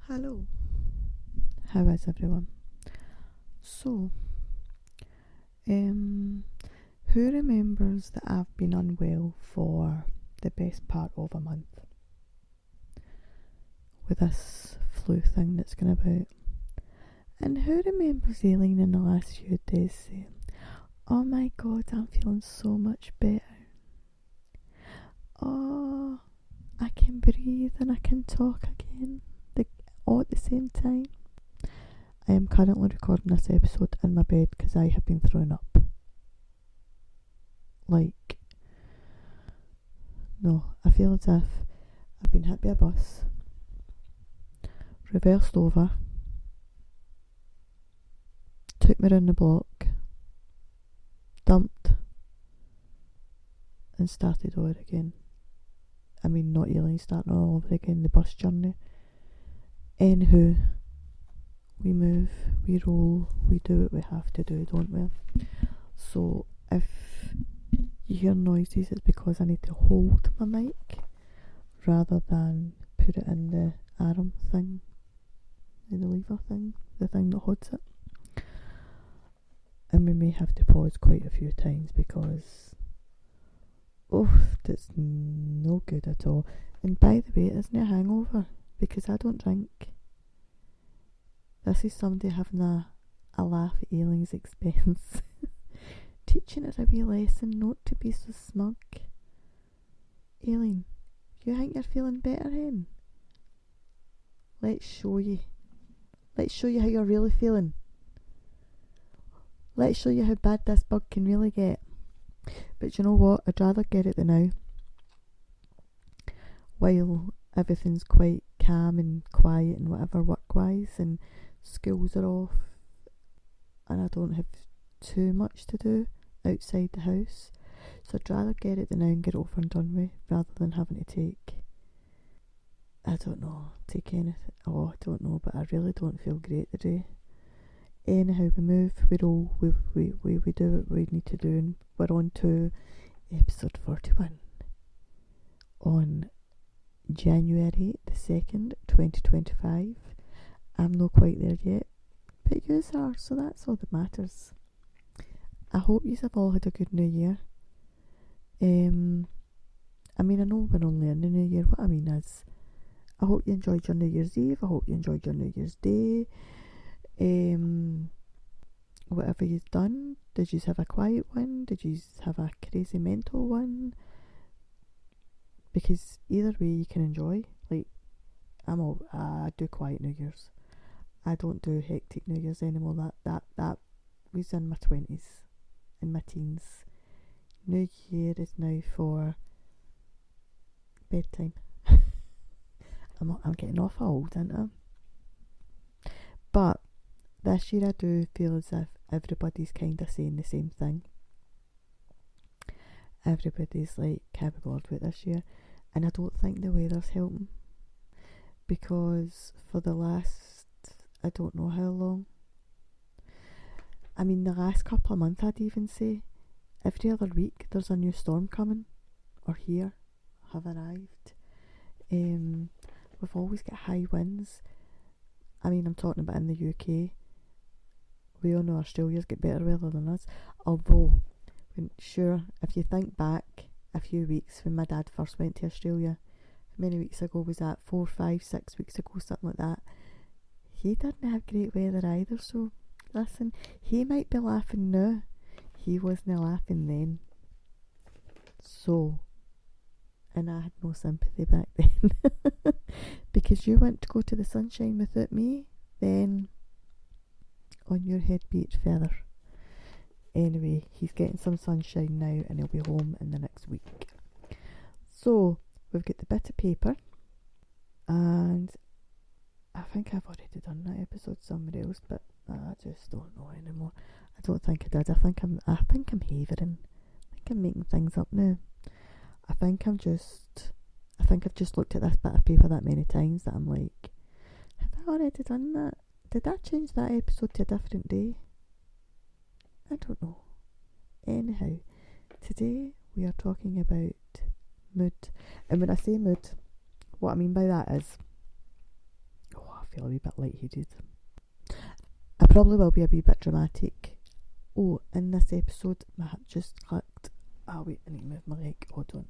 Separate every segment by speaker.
Speaker 1: Hello, how is everyone? So, who remembers that I've been unwell for the best part of a month with this flu thing that's going about? And who remembers Aileen in the last few days saying, "Oh my God, I'm feeling so much better. Oh, I can breathe and I can talk again, all at the same time." I am currently recording this episode in my bed because I have been throwing up. I feel as if I've been hit by a bus, reversed over, took me round the block, dumped, and started over again. I mean, not Aileen starting all over again, the bus journey. Anywho, we move, we roll, we do what we have to do, don't we? So if you hear noises, it's because I need to hold my mic rather than put it in the arm thing, in the lever thing, the thing that holds it. And we may have to pause quite a few times because that's no good at all. And by the way, it isn't a hangover because I don't drink. This is somebody having a laugh at Aileen's expense. Teaching her a wee lesson not to be so smug. Aileen, you think you're feeling better, hen? Let's show you. Let's show you how you're really feeling. Let's show you how bad this bug can really get. But you know what? I'd rather get it than now. While everything's quite calm and quiet and whatever work-wise and schools are off and I don't have too much to do outside the house. So I'd rather get it than now and get it over and done with rather than having to take anything. I don't know, but I really don't feel great today. Anyhow, we move, we roll, we do what we need to do, and we're on to episode 41 on January the 2nd, 2025. I'm not quite there yet, but yous are, so that's all that matters. I hope yous have all had a good new year. I know we're only in the new year. What I mean is, I hope you enjoyed your New Year's Eve. I hope you enjoyed your New Year's Day. Whatever you've done. Did you have a quiet one? Did you have a crazy mental one? Because either way you can enjoy. I do quiet New Year's. I don't do hectic New Year's anymore. That was in my 20s, in my teens. New Year is now for bedtime. I'm getting awful old, aren't I? But this year I do feel as if everybody's kind of saying the same thing. Everybody's like, can't be bothered with this year. And I don't think the weather's helping. Because for the last, I don't know how long. The last couple of months I'd even say, every other week there's a new storm coming. Or have arrived. We've always got high winds. I'm talking about in the UK. We all know Australia's get better weather than us. Although, if you think back a few weeks when my dad first went to Australia, how many weeks ago was that? 4, 5, 6 weeks ago, something like that. He didn't have great weather either, so listen, he might be laughing now. He wasn't laughing then. So, and I had no sympathy back then. Because you went to go to the sunshine without me, then on your head be it feather. Anyway, he's getting some sunshine now and he'll be home in the next week. So, we've got the bit of paper, and I think I've already done that episode somewhere else, but I just don't know anymore. I don't think I did. I think I'm havering. I think I'm making things up now. I think I've just looked at this bit of paper that many times that I'm like, have I already done that? Did I change that episode to a different day? I don't know. Anyhow, today we are talking about mood. And when I say mood, what I mean by that is, I feel a wee bit lightheaded. I probably will be a wee bit dramatic. Oh, in this episode, my hat just clicked. Oh wait, I need to move my leg. Hold on.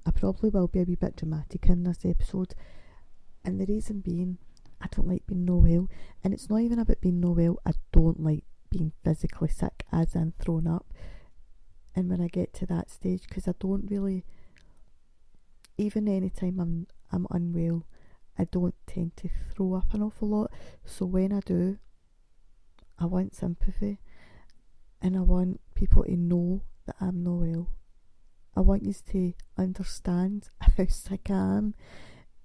Speaker 1: I probably will be a wee bit dramatic in this episode, and the reason being, I don't like being no well, and it's not even about being no well. I don't like being physically sick, as in thrown up. And when I get to that stage, because I don't really, even anytime I'm unwell, I don't tend to throw up an awful lot. So when I do, I want sympathy, and I want people to know that I'm not well. I want you to understand how sick I am,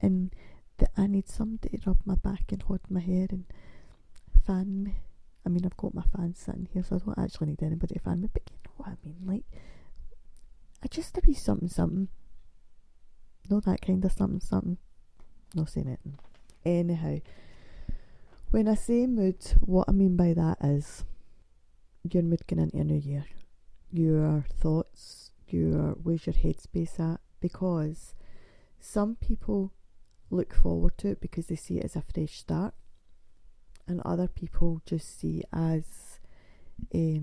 Speaker 1: and that I need somebody to rub my back and hold my hair and fan me. I mean, I've got my fan sitting here, so I don't actually need anybody to fan me, but you know what I mean, like, I just to be something. Not that kind of something. Not saying it. Anyhow, when I say mood, what I mean by that is your mood going into a new year. Your thoughts, where's your headspace at? Because some people look forward to it because they see it as a fresh start, and other people just see it as a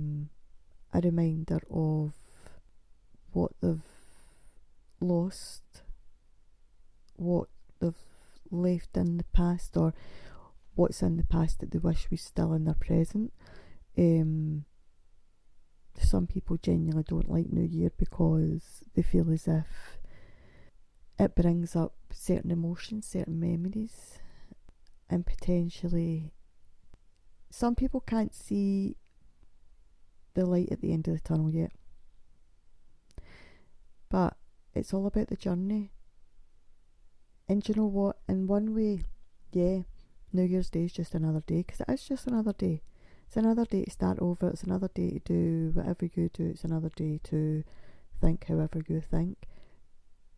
Speaker 1: reminder of what they've lost, what they've left in the past, or what's in the past that they wish was still in their present. Some people genuinely don't like New Year because they feel as if it brings up certain emotions, certain memories, and potentially some people can't see the light at the end of the tunnel yet. But it's all about the journey. And do you know what? In one way, yeah, New Year's Day is just another day, because it is just another day. It's another day to start over. It's another day to do whatever you do. It's another day to think however you think.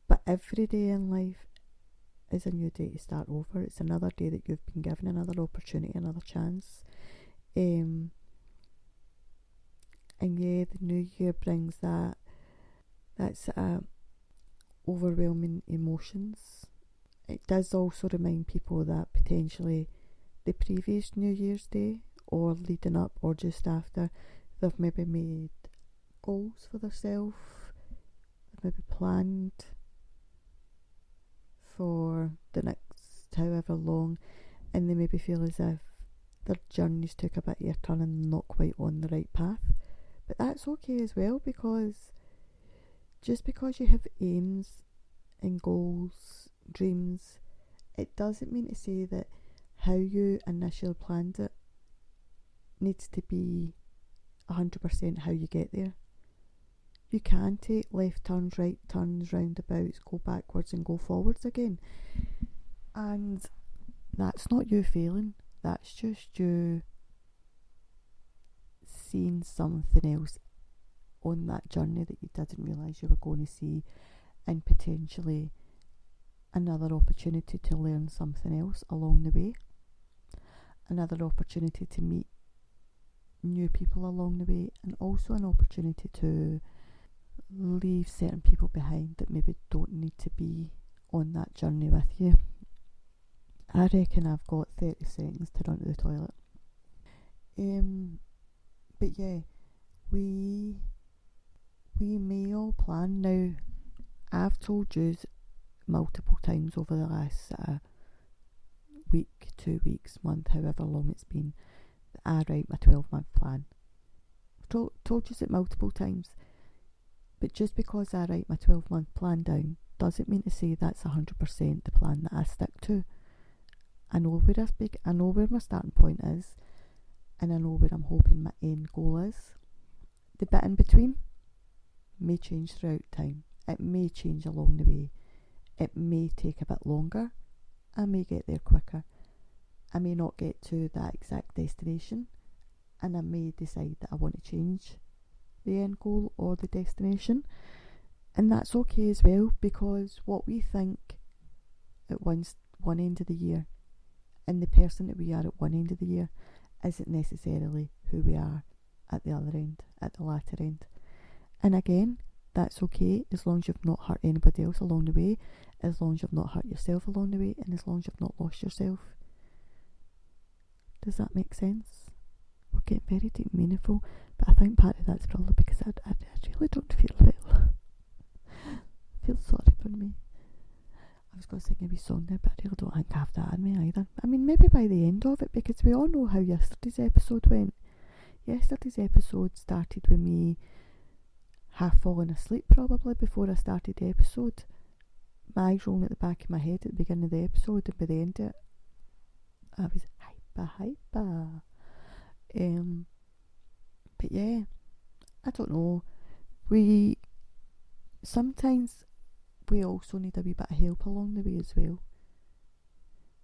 Speaker 1: But every day in life is a new day to start over. It's another day that you've been given another opportunity, another chance. And yeah, the new year brings that's overwhelming emotions. It does also remind people that potentially the previous New Year's Day, or leading up, or just after, they've maybe made goals for themselves, they've maybe planned for the next however long, and they maybe feel as if their journeys took a bit of a turn and not quite on the right path. But that's okay as well, because just because you have aims and goals, dreams, it doesn't mean to say that how you initially planned it needs to be 100% how you get there. You can take left turns, right turns, roundabouts, go backwards and go forwards again. And that's not you failing, that's just you seeing something else on that journey that you didn't realise you were going to see, and potentially another opportunity to learn something else along the way, another opportunity to meet new people along the way, and also an opportunity to leave certain people behind that maybe don't need to be on that journey with you. I reckon I've got 30 seconds to run to the toilet. But yeah, we may all plan now. I've told you multiple times over the last week, 2 weeks, month, however long it's been, that I write my 12-month plan. I've told you it multiple times, but just because I write my 12-month plan down doesn't mean to say that's 100% the plan that I stick to. I know where my starting point is, and I know where I'm hoping my end goal is. The bit in between may change throughout time. It may change along the way. It may take a bit longer. I may get there quicker. I may not get to that exact destination, and I may decide that I want to change the end goal or the destination, and that's okay as well, because what we think at one end of the year and the person that we are at one end of the year isn't necessarily who we are at the other end, at the latter end. And again, that's okay as long as you've not hurt anybody else along the way, as long as you've not hurt yourself along the way, and as long as you've not lost yourself. Does that make sense? We're getting very deep and meaningful, but I think part of that's probably because I really don't feel well. Feel sorry for me. I was going to sing a wee song there, but I really don't think I have that in me either. I mean, maybe by the end of it, because we all know how yesterday's episode went. Yesterday's episode started with me half falling asleep probably before I started the episode. My eyes rolling at the back of my head at the beginning of the episode, and by the end of it, I was hyper. But yeah, I don't know. Sometimes we also need a wee bit of help along the way as well.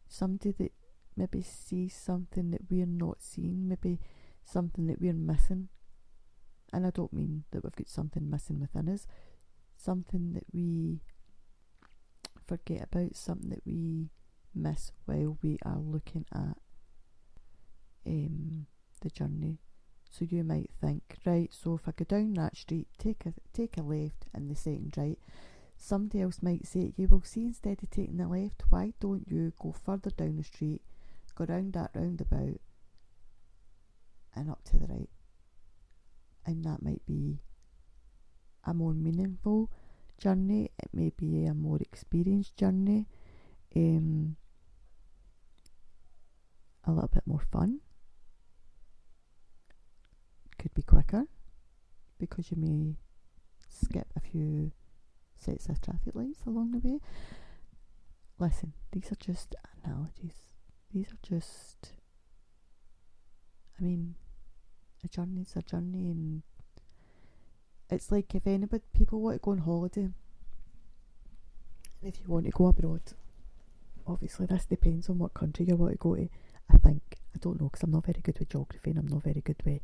Speaker 1: Somebody that maybe sees something that we're not seeing, maybe something that we're missing. And I don't mean that we've got something missing within us, something that we forget about, something that we miss while we are looking at the journey. So you might think, right, so if I go down that street, take a left and the second right, somebody else might say to you, well, see, instead of taking the left, why don't you go further down the street, go round that roundabout and up to the right? And that might be a more meaningful journey. It may be a more experienced journey, a little bit more fun. Could be quicker because you may skip a few sets of traffic lights along the way. Listen, these are just analogies. These are just, I mean, a journey's a journey, and it's like if people want to go on holiday, and if you want to go abroad, obviously this depends on what country you want to go to. I don't know, because I'm not very good with geography, and I'm not very good with,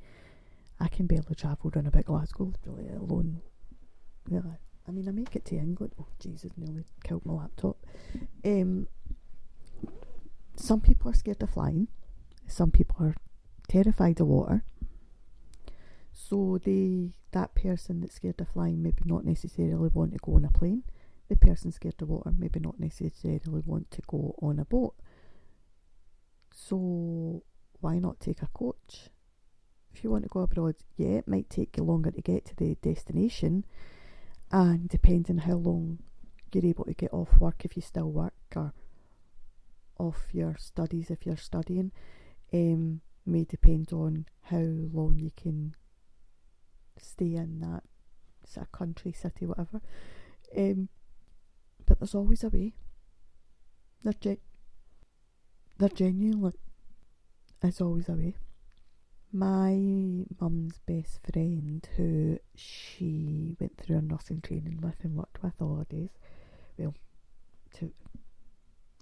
Speaker 1: I can barely travel round about Glasgow, let alone, I mean, I make it to England. Oh Jesus, nearly killed my laptop. Some people are scared of flying, some people are terrified of water. So that person that's scared of flying maybe not necessarily want to go on a plane. The person scared of water maybe not necessarily want to go on a boat. So why not take a coach? If you want to go abroad, yeah, it might take you longer to get to the destination, and depending how long you're able to get off work, if you still work, or off your studies if you're studying, may depend on how long you can stay in that sort of country, city, whatever. But there's always a way. There genuinely is always a way. My mum's best friend, who she went through her nursing training with and worked with all her days, well, to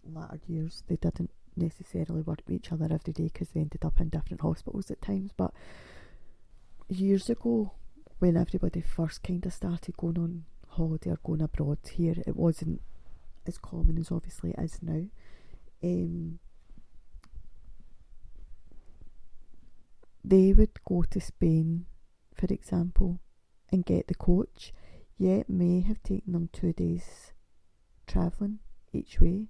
Speaker 1: latter years, they didn't necessarily work with each other every day because they ended up in different hospitals at times, but years ago, when everybody first kind of started going on holiday or going abroad here, it wasn't as common as obviously it is now. They would go to Spain, for example, and get the coach. Yeah, it may have taken them 2 days travelling each way,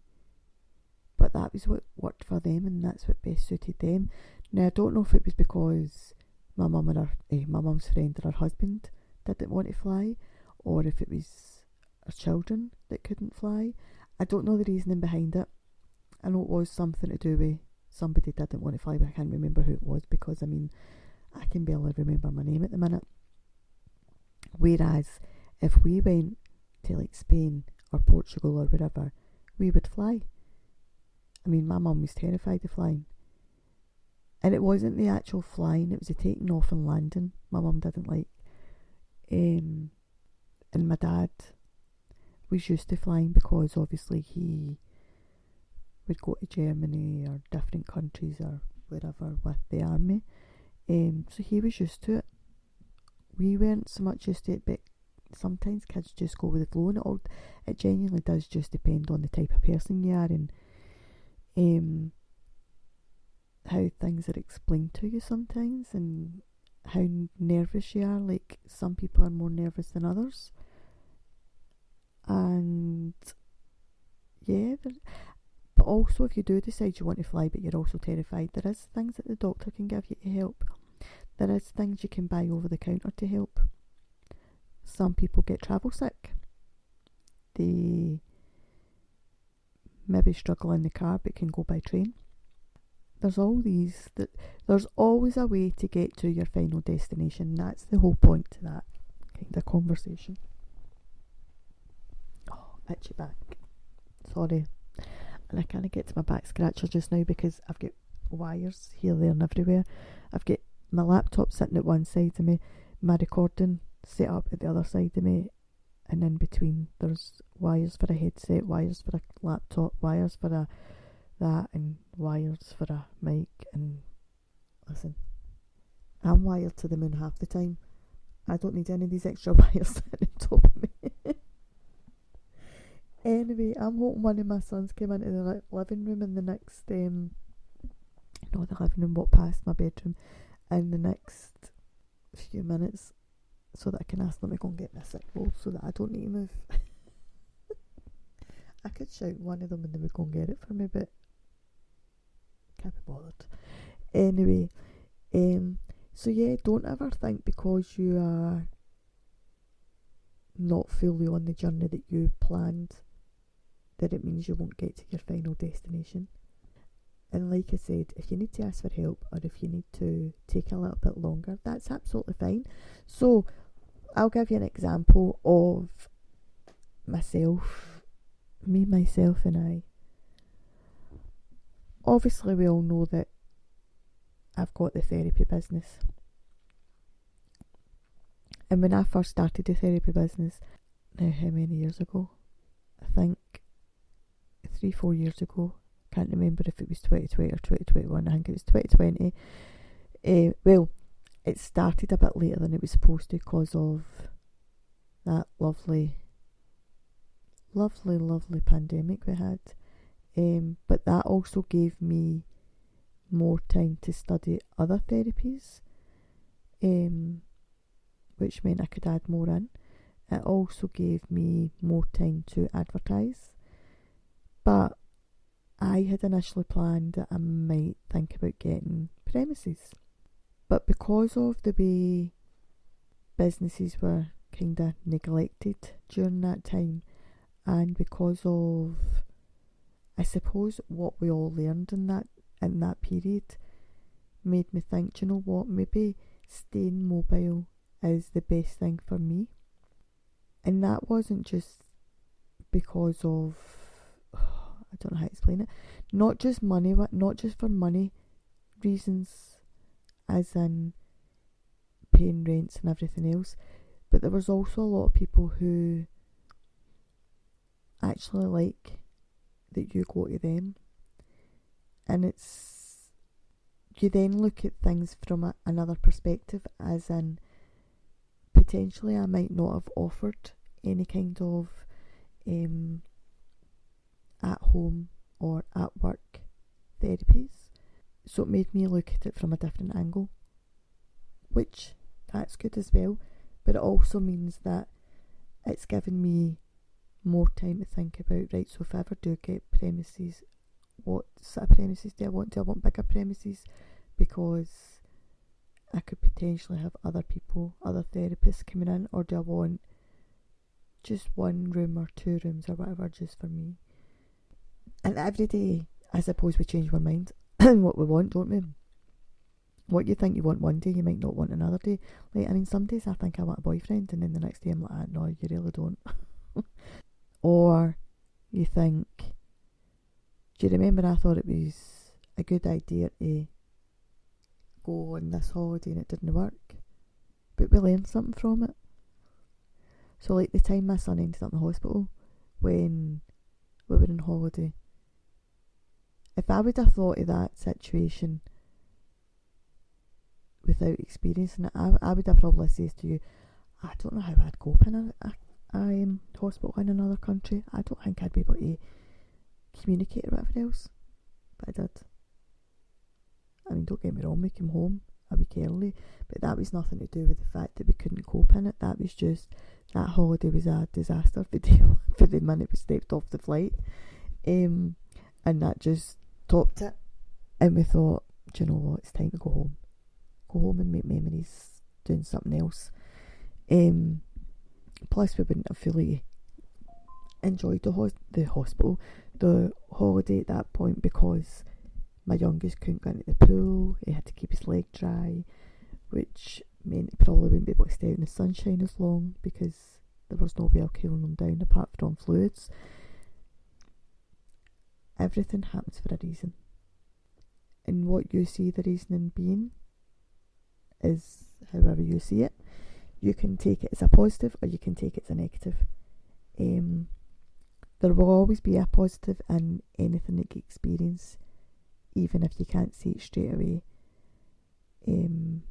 Speaker 1: but that was what worked for them, and that's what best suited them. Now, I don't know if it was because my mum's friend or her husband didn't want to fly, or if it was her children that couldn't fly. I don't know the reasoning behind it. I know it was something to do with somebody didn't want to fly, but I can't remember who it was, because I mean, I can barely remember my name at the minute. Whereas if we went to like Spain or Portugal or wherever, we would fly. I mean, my mum was terrified of flying, and it wasn't the actual flying, it was the taking off and landing my mum didn't like. And my dad was used to flying because obviously he would go to Germany or different countries or wherever with the army, so he was used to it. We weren't so much used to it, but sometimes kids just go with the flow, and it genuinely does just depend on the type of person you are, and how things are explained to you sometimes, and how nervous you are. Like, some people are more nervous than others, and yeah, but also, if you do decide you want to fly but you're also terrified, there is things that the doctor can give you to help. There is things you can buy over the counter to help. Some people get travel sick. They maybe struggle in the car but can go by train. There's always a way to get to your final destination. That's the whole point to that kind of conversation. Oh, itchy back. Sorry. And I can't get to my back scratcher just now because I've got wires here, there and everywhere. I've got my laptop sitting at one side of me, my recording set up at the other side of me, and in between there's wires for a headset, wires for a laptop, wires for that, and wires for a mic. And listen, I'm wired to the moon half the time. I don't need any of these extra wires sitting on top of me. Anyway, I'm hoping one of my sons came into the living room in the next, the living room walked past my bedroom in the next few minutes, so that I can ask them to go and get me a sick roll so that I don't need to move. I could shout one of them and they would go and get it for me, but can't be bothered. Anyway, so yeah, don't ever think because you are not fully on the journey that you planned that it means you won't get to your final destination. And like I said, if you need to ask for help or if you need to take a little bit longer, that's absolutely fine. So I'll give you an example of myself, myself and I. Obviously we all know that I've got the therapy business. And when I first started the therapy business, now how many years ago? I think 3-4 years ago. Can't remember if it was 2020 or 2021. I think it was 2020. Well, it started a bit later than it was supposed to because of that lovely pandemic we had. But that also gave me more time to study other therapies, which meant I could add more in. It also gave me more time to advertise. But I had initially planned that I might think about getting premises. But because of the way businesses were kind of neglected during that time, and because of, I suppose, what we all learned in that period, made me think, do you know what, maybe staying mobile is the best thing for me. And that wasn't just because of, I don't know how to explain it, not just for money reasons, as in paying rents and everything else, but there was also a lot of people who actually like that you go to them, and you then look at things from another perspective, as in potentially I might not have offered any kind of at home or at work therapies, so it made me look at it from a different angle, which that's good as well, but it also means that it's given me more time to think about, right, so if I ever do get premises, what sort of premises do I want? Do I want bigger premises because I could potentially have other people, other therapists coming in, or do I want just one room or 2 rooms or whatever just for me? And every day, I suppose, we change our mind and what we want, don't we? What you think you want one day, you might not want another day. Like, I mean, some days I think I want a boyfriend, and then the next day I'm like, no, you really don't. Or you think, do you remember I thought it was a good idea to go on this holiday and it didn't work? But we learned something from it. So like the time my son ended up in the hospital when we were on holiday, if I would have thought of that situation without experiencing it, I would have probably said to you, I don't know how I'd cope in a hospital in another country. I don't think I'd be able to communicate or whatever else. But I did. I mean, don't get me wrong, we came home a week early, but that was nothing to do with the fact that we couldn't cope in it. That was just, that holiday was a disaster for the minute we stepped off the flight. And and that just topped it. And we thought, do you know what, it's time to go home. Go home and make memories doing something else. Plus we wouldn't have fully enjoyed the hospital, the holiday at that point, because my youngest couldn't go into the pool. He had to keep his leg dry, which meant he probably wouldn't be able to stay out in the sunshine as long because there was no way of cooling him down apart from fluids. Everything happens for a reason. And what you see the reasoning being is however you see it. You can take it as a positive or you can take it as a negative. There will always be a positive in anything that you experience, even if you can't see it straight away. Even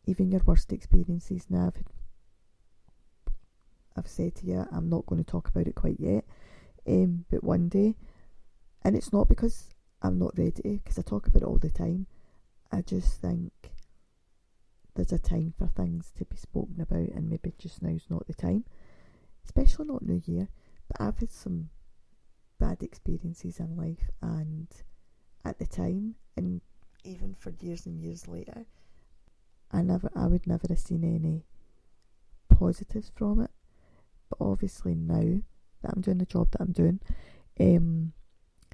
Speaker 1: your worst experiences. Now, I've said to you, I'm not going to talk about it quite yet, but one day, and it's not because I'm not ready to, because I talk about it all the time. I just think there's a time for things to be spoken about, and maybe just now's not the time, especially not New Year. But I've had some bad experiences in life, and at the time, and even for years and years later, I would never have seen any positives from it. But obviously now that I'm doing the job that I'm doing,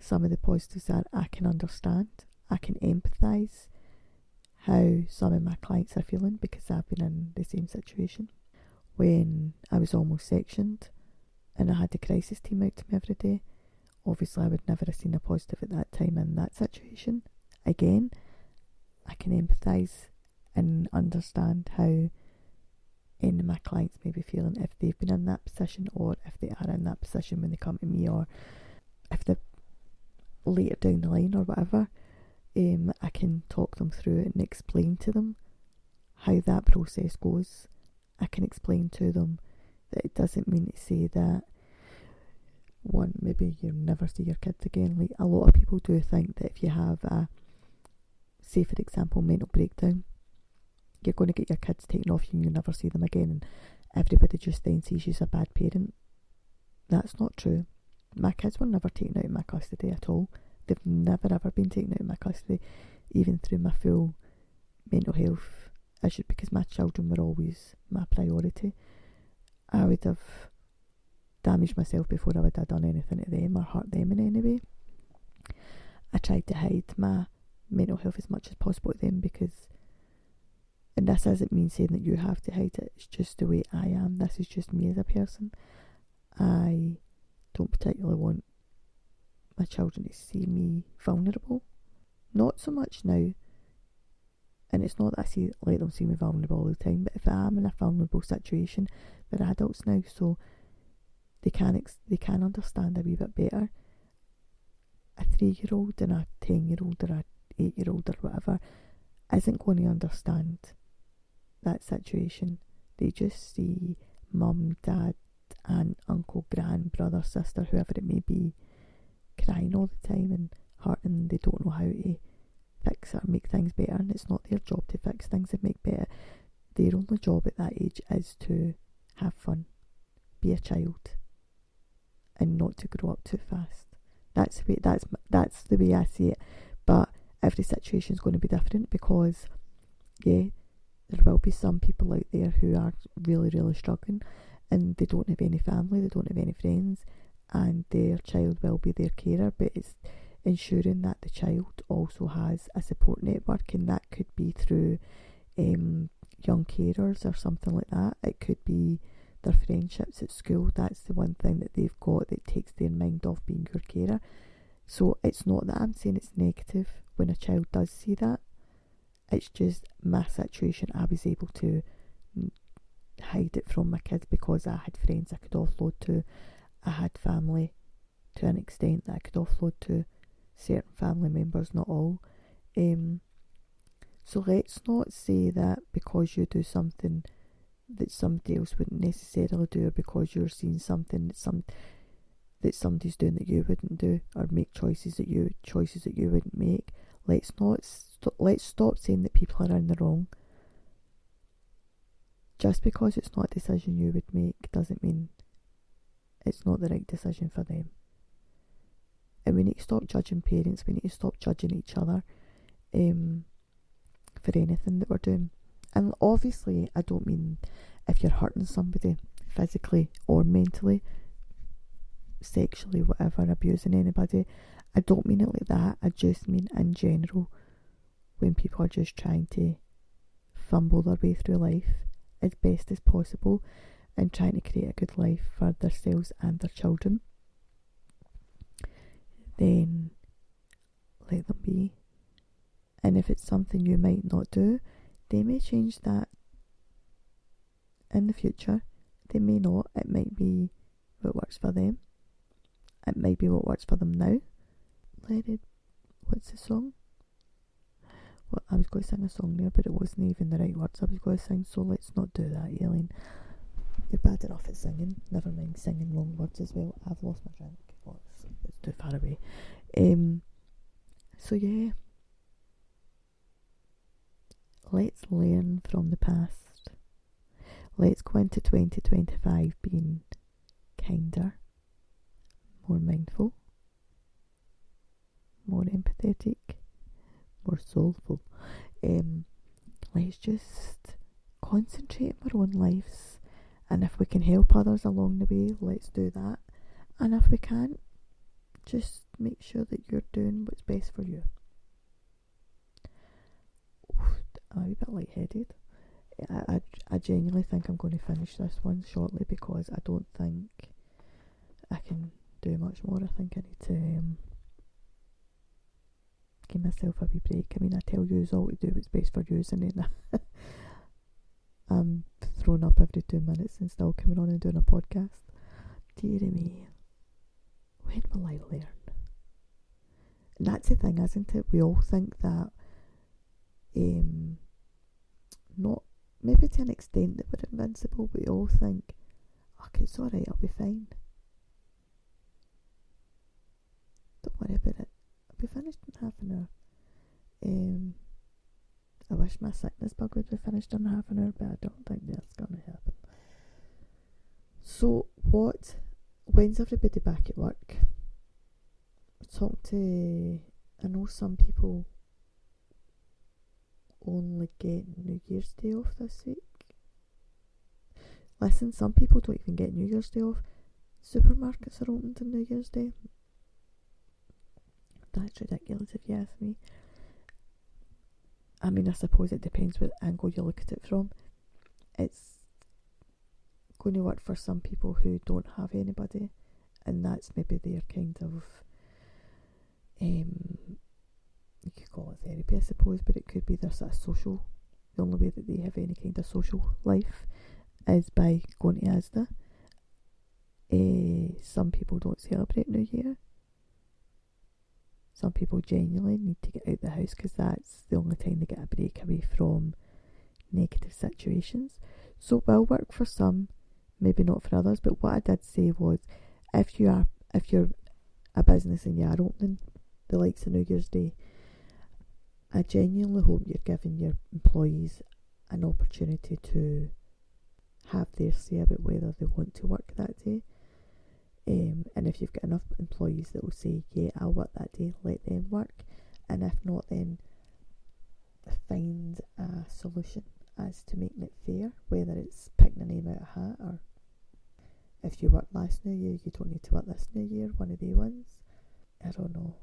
Speaker 1: some of the positives are I can understand, I can empathise how some of my clients are feeling, because I've been in the same situation. When I was almost sectioned and I had the crisis team out to me every day, obviously I would never have seen a positive at that time in that situation. Again, I can empathise and understand how any of my clients may be feeling if they've been in that position, or if they are in that position when they come to me, or if they're later down the line or whatever. I can talk them through it and explain to them how that process goes. I can explain to them that it doesn't mean to say that, one, maybe you'll never see your kids again. Like, a lot of people do think that if you have a, say for example, mental breakdown, you're going to get your kids taken off you and you'll never see them again, and everybody just then sees you as a bad parent. That's not true. My kids were never taken out of my custody at all. They've never ever been taken out of my custody, even through my full mental health issue, because my children were always my priority. I would have damaged myself before I would have done anything to them or hurt them in any way. I tried to hide my mental health as much as possible to them, because, and this doesn't mean saying that you have to hide it, it's just the way I am. This is just me as a person. I don't particularly want my children to see me vulnerable. Not so much now, and it's not that I let them see me vulnerable all the time, but if I am in a vulnerable situation, they're adults now, so they can understand a wee bit better. A 3-year-old and a 10-year-old or a 8-year-old or whatever isn't going to understand that situation. They just see mum, dad, aunt, uncle, gran, brother, sister, whoever it may be, crying all the time and hurting. They don't know how to fix it or make things better, and it's not their job to fix things and make better. Their only job at that age is to have fun, be a child, and not to grow up too fast. That's the way I see it. But every situation is going to be different, because yeah, there will be some people out there who are really, really struggling, and they don't have any family, they don't have any friends, and their child will be their carer. But it's ensuring that the child also has a support network, and that could be through young carers or something like that. It could be their friendships at school. That's the one thing that they've got that takes their mind off being your carer. So it's not that I'm saying it's negative when a child does see that. It's just my situation. I was able to hide it from my kids because I had friends I could offload to. I had family to an extent that I could offload to, certain family members, not all. So let's not say that because you do something that somebody else wouldn't necessarily do, or because you're seeing something that somebody's doing that you wouldn't do, or make choices that you wouldn't make. Let's stop saying that people are in the wrong. Just because it's not a decision you would make doesn't mean it's not the right decision for them. And we need to stop judging parents, we need to stop judging each other for anything that we're doing. And obviously, I don't mean if you're hurting somebody physically or mentally, sexually, whatever, abusing anybody. I don't mean it like that. I just mean in general, when people are just trying to fumble their way through life as best as possible and trying to create a good life for themselves and their children, then let them be. And if it's something you might not do, they may change that in the future. They may not. It might be what works for them. It might be what works for them now. What's the song? Well, I was going to sing a song there, but it wasn't even the right words I was going to sing, so let's not do that, Aileen. You're bad enough at singing, never mind singing wrong words as well. I've lost my drink. Oh, it's too far away. So yeah, let's learn from the past. Let's go into 2025 being kinder, more mindful, more empathetic, more soulful. Let's just concentrate on our own lives, and if we can help others along the way, let's do that. And if we can't, just make sure that you're doing what's best for you. I'm a bit lightheaded. I genuinely think I'm going to finish this one shortly because I don't think I can do much more. I think I need to give myself a wee break. I mean, I tell you all to do what's best for you, and then I'm thrown up every 2 minutes and still coming on and doing a podcast. Dear me, when will I learn? And that's the thing, isn't it? We all think that, not maybe to an extent that we're invincible, but we all think, okay, it's alright, I'll be fine. Don't worry about it. I'll be finished in half an hour. I wish my sickness bug would be finished in half an hour, but I don't think that's going to happen. So when's everybody back at work? I know some people only get New Year's Day off this week. Listen, some people don't even get New Year's Day off. Supermarkets are opened on New Year's Day. That's ridiculous if you ask me. I mean, I suppose it depends what angle you look at it from. It's going to work for some people who don't have anybody, and that's maybe their kind of you could call it therapy, I suppose, but it could be their sort of social. The only way that they have any kind of social life is by going to Asda. Some people don't celebrate New Year. Some people genuinely need to get out the house because that's the only time they get a break away from negative situations. So it will work for some, maybe not for others. But what I did say was, if you're a business and you are opening the likes of New Year's Day, I genuinely hope you're giving your employees an opportunity to have their say about whether they want to work that day. And if you've got enough employees that will say, yeah, I'll work that day, let them work. And if not, then find a solution as to making it fair, whether it's picking a name out of a hat, or if you worked last New Year, you don't need to work this New Year, one of the ones. I don't know.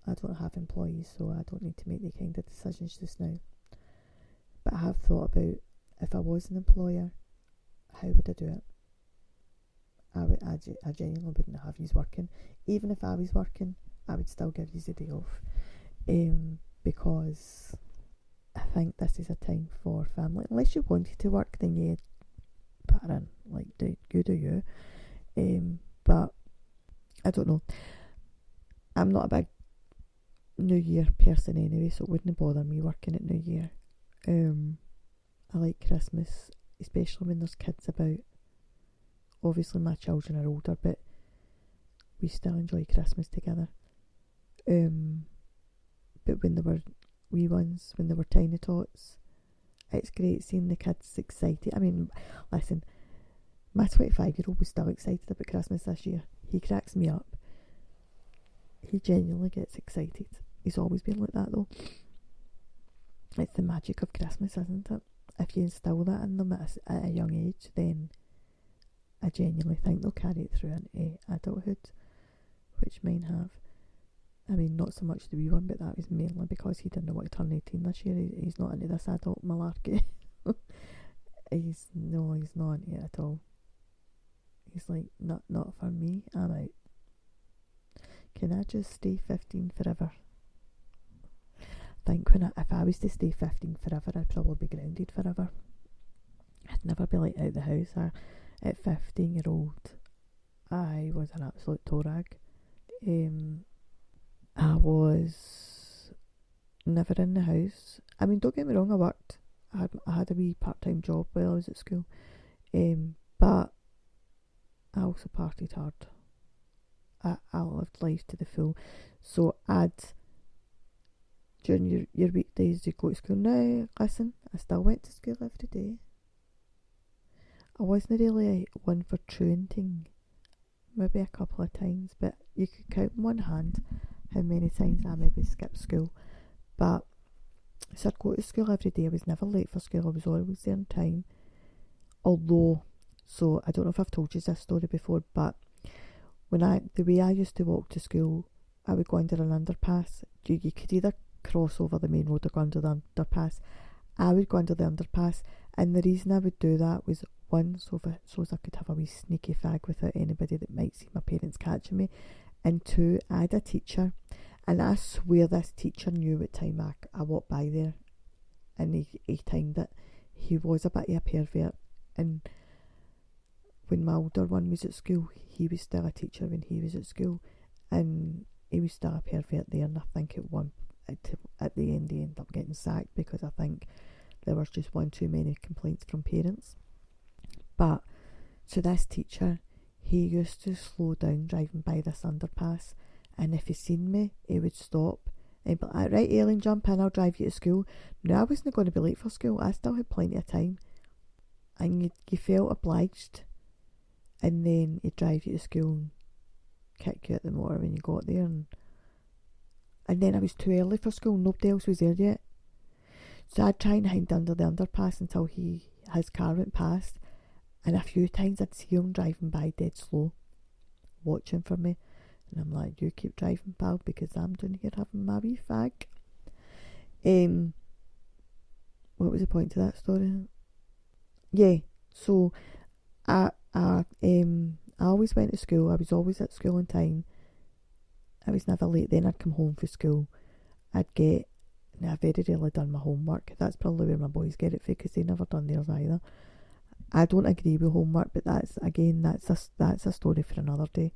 Speaker 1: I don't have employees, so I don't need to make the kind of decisions just now. But I have thought about, if I was an employer, how would I do it? I genuinely wouldn't have yous working. Even if I was working, I would still give yous a day off. Because I think this is a time for family. Unless you wanted to work, then yeah, put her in. Like, you do you. But I don't know. I'm not a big New Year person anyway, so it wouldn't bother me working at New Year. I like Christmas, especially when there's kids about. Obviously my children are older, but we still enjoy Christmas together. But when they were wee ones, when they were tiny tots, it's great seeing the kids excited. I mean, listen, my 25-year-old was still excited about Christmas this year. He cracks me up. He genuinely gets excited. He's always been like that though. It's the magic of Christmas, isn't it? If you instill that in them at a young age, then I genuinely think they'll carry it through into adulthood, which mine have. I mean, not so much the wee one, but that was mainly because he didn't want to turn 18 this year. He's not into this adult malarkey. he's not into it at all. He's like, not for me, I'm out. Can I just stay 15 forever? I think if I was to stay 15 forever, I'd probably be grounded forever. I'd never be like out the house. At 15-year-old, I was an absolute torag. I was never in the house. I mean, don't get me wrong, I worked. I had a wee part-time job while I was at school. But I also partied hard. I lived life to the full. So during your weekdays, you go to school. Now, listen, I still went to school every day. I wasn't really one for truanting, maybe a couple of times, but you could count on one hand how many times I maybe skipped school. But so I'd go to school every day. I was never late for school. I was always there on time. Although, so I don't know if I've told you this story before, but the way I used to walk to school, I would go under an underpass. You could either cross over the main road or go under the underpass. I would go under the underpass, and the reason I would do that was one, so as I could have a wee sneaky fag without anybody that might see my parents catching me, and two, I had a teacher, and I swear this teacher knew what time I walked by there, and he timed it. He was a bit of a pervert, and when my older one was at school, he was still a teacher when he was at school, and he was still a pervert there, and I think at the end he ended up getting sacked because I think there was just one too many complaints from parents. But so this teacher, he used to slow down driving by this underpass, and if he seen me, he would stop and be like, right, Aileen, jump in, I'll drive you to school. Now I wasn't going to be late for school. I still had plenty of time, and you felt obliged. And then he'd drive you to school and kick you at the motor when you got there, and then I was too early for school. Nobody else was there yet, so I'd try and hide under the underpass until his car went past. And a few times I'd see him driving by dead slow, watching for me. And I'm like, you keep driving, pal, because I'm down here having my wee fag. What was the point to that story? Yeah, so I always went to school. I was always at school on time. I was never late. Then I'd come home from school. I very rarely done my homework. That's probably where my boys get it from, because they never done theirs either. I don't agree with homework, but that's a story for another day.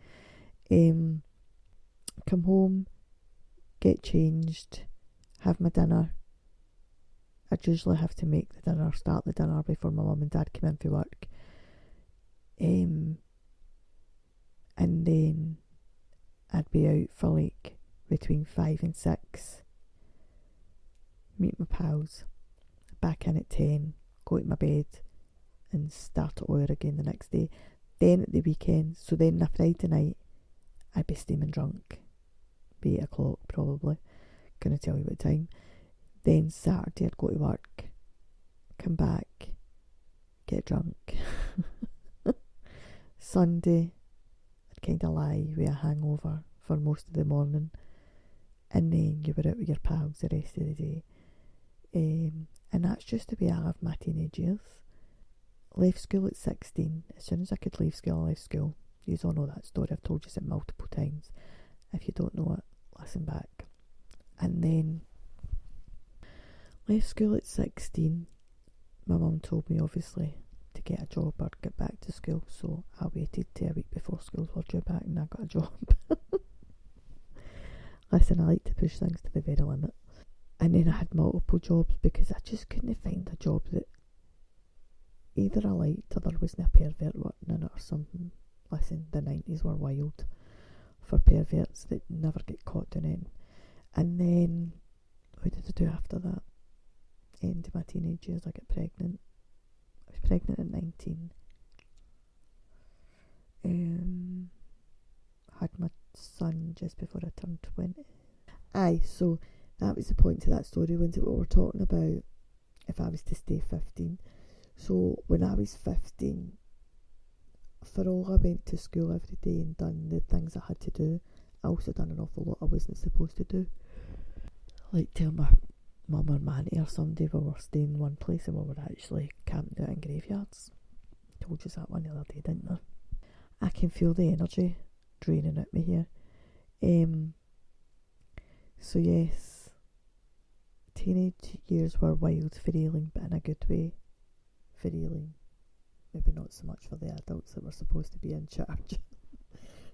Speaker 1: Come home, get changed, have my dinner. I'd usually have to make the dinner, start the dinner before my mum and dad came in for work. And then I'd be out for like between 5 and 6. Meet my pals. Back in at 10. Go to my bed. And start over again the next day. Then at the weekend, so then on a Friday night, I'd be steaming drunk. Be 8 o'clock probably. Couldn't tell you what time. Then Saturday I'd go to work. Come back. Get drunk. Sunday, I'd kind of lie with a hangover for most of the morning. And then you were out with your pals the rest of the day. And that's just the way I lived my teenage years. Left school at 16. As soon as I could leave school, I left school. You all know that story. I've told you it multiple times. If you don't know it, listen back. And then left school at 16. My mum told me, obviously, to get a job or get back to school. So I waited till a week before schools were due back, and I got a job. Listen, I like to push things to the very limit. And then I had multiple jobs because I just couldn't find a job that either I liked or there wasn't a pervert working in it or something. Listen, the 90s were wild for perverts that never get caught doing it. And then, what did I do after that? End of my teenage years, I got pregnant. I was pregnant at 19. Had my son just before I turned 20. Aye, so that was the point to that story, wasn't it? We were talking about if I was to stay 15. So when I was 15, for all I went to school every day and done the things I had to do, I also done an awful lot I wasn't supposed to do. Like tell my mum or Manny or somebody we were staying in one place and we were actually camping out in graveyards. Told you that one the other day, didn't I? I can feel the energy draining at me here. So yes, teenage years were wild for Aileen, but in a good way for Aileen. Maybe not so much for the adults that were supposed to be in charge,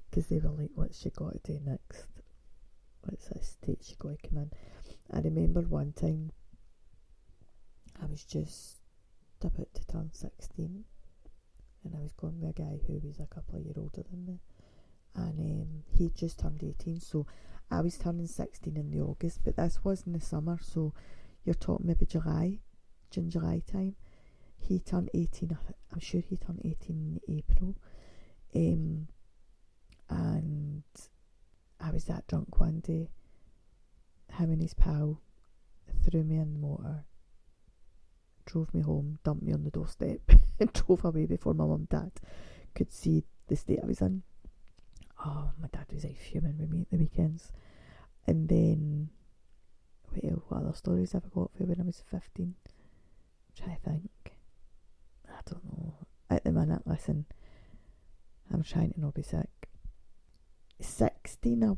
Speaker 1: because they were like, what's she got to do next? What's that state she got to come in? I remember one time I was just about to turn 16 and I was going with a guy who was a couple of years older than me, and he just turned 18, so I was turning 16 in the August, but this was in the summer, so you're talking maybe June, July time. He turned 18, I'm sure he turned 18 in April, and I was that drunk one day. Him and his pal threw me in the motor, drove me home, dumped me on the doorstep, and drove away before my mum and dad could see the state I was in. Oh, my dad was like fuming with me at the weekends. And then, what other stories have I got for when I was 15? I'm trying to think. I don't know. At the minute, listen, I'm trying to not be sick. 16,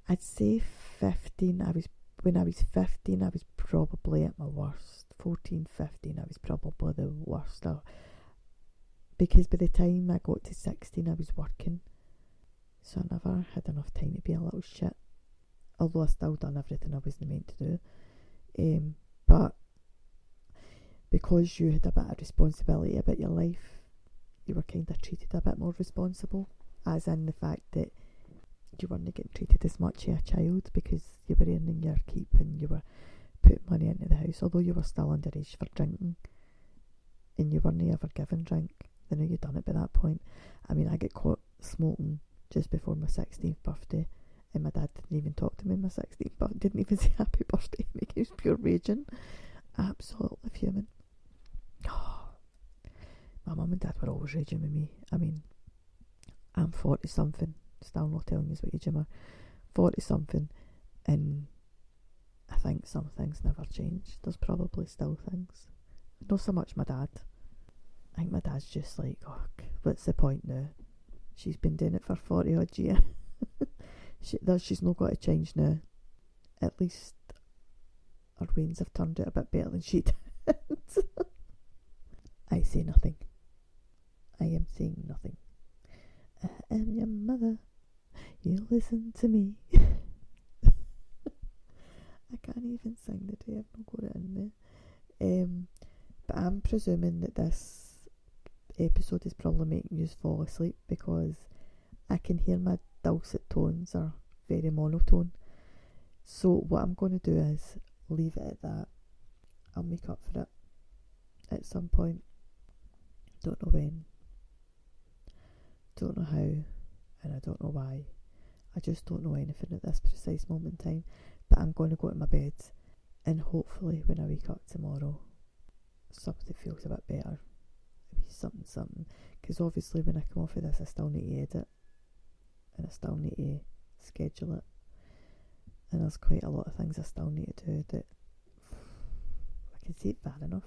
Speaker 1: I'd say 15. When I was 15, I was probably at my worst. 14, 15, I was probably the worst. Because by the time I got to 16, I was working. So I never had enough time to be a little shit. Although I still done everything I wasn't meant to do. But because you had a bit of responsibility about your life, you were kind of treated a bit more responsible. As in the fact that you weren't getting treated as much as a child because you were earning your keep and you were putting money into the house. Although you were still underage for drinking and you weren't ever given drink. I know you'd done it by that point. I mean, I got caught smoking just before my 16th birthday, and my dad didn't even talk to me on my 16th birthday, didn't even say happy birthday. He was pure raging, absolutely fuming. Oh, my mum and dad were always raging with me. I mean, I'm 40 something, still not telling you what age I'm 40 something, and I think some things never change. There's probably still things. Not so much my dad. I think my dad's just like, oh, what's the point now? She's been doing it for 40 odd years. She's not got to change now. At least her wains have turned out a bit better than she did. I say nothing. I am saying nothing. I am your mother. You listen to me. I can't even sing today. I've not got it in me. But I'm presuming that this episode is probably making you fall asleep because I can hear my dulcet tones are very monotone. So what I'm going to do is leave it at that. I'll make up for it at some point. Don't know when. Don't know how. And I don't know why. I just don't know anything at this precise moment in time. But I'm going to go to my bed, and hopefully when I wake up tomorrow, something feels a bit better. Maybe something. Because obviously when I come off of this, I still need to edit. And I still need to schedule it. And there's quite a lot of things I still need to do that I can see it far enough.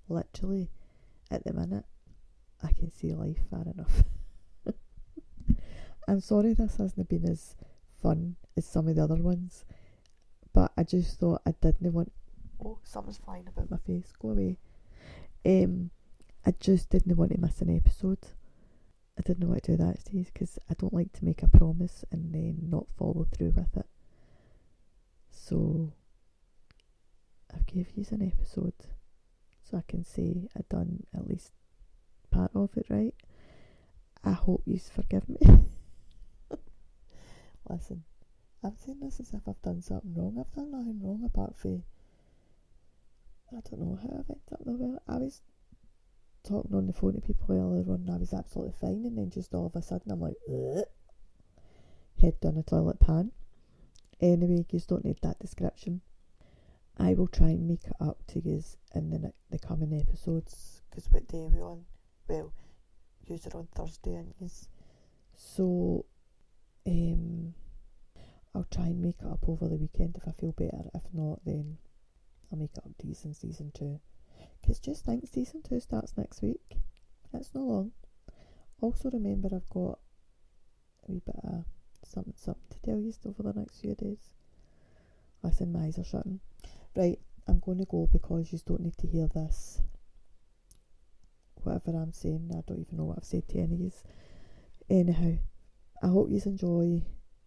Speaker 1: Literally, at the minute, I can see life far enough. I'm sorry this hasn't been as fun as some of the other ones, but I just thought I didn't want... Oh, something's flying about my face. Go away. I just didn't want to miss an episode. I didn't want to do that, Steve, because I don't like to make a promise and then not follow through with it. So I've gave you an episode so I can say I've done at least part of it right. I hope you forgive me. Listen, I'm saying this as if I've done something wrong. I've done nothing wrong apart from, I don't know how I've ended up nowhere. I was talking on the phone to people earlier on and I was absolutely fine, and then just all of a sudden I'm like, ugh, head down a toilet pan. Anyway, you don't need that description. I will try and make it up to you in the coming episodes, because what day are we on? Well, you're on Thursday, aren't you? So, I'll try and make it up over the weekend if I feel better. If not, then I'll make it up to you in season 2. Because just think, season 2 starts next week. It's not long. Also remember, I've got a wee bit of something to tell you over the next few days. Listen, my eyes are shutting. Right, I'm going to go because you don't need to hear this. Whatever I'm saying, I don't even know what I've said to any of you. Anyhow, I hope you enjoy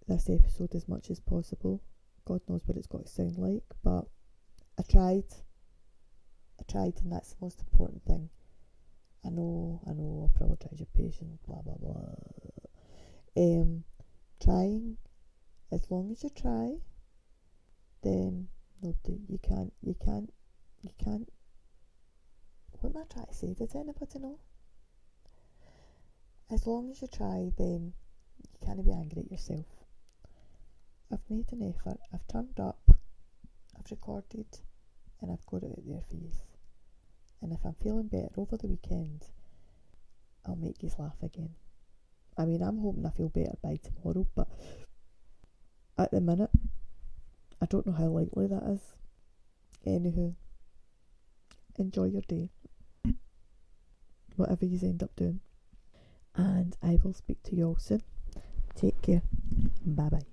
Speaker 1: this episode as much as possible. God knows what it's got to sound like, but I tried, and that's the most important thing. I know, I'll apologise your patience, blah blah blah. Trying, as long as you try, then you can't. What am I trying to say? Does anybody know? As long as you try, then you can't be angry at yourself. I've made an effort, I've turned up, I've recorded, and I've got it out there for you. And if I'm feeling better over the weekend, I'll make you laugh again. I mean, I'm hoping I feel better by tomorrow, but at the minute, I don't know how likely that is. Anywho, enjoy your day, whatever you end up doing, and I will speak to you all soon. Take care. Bye bye.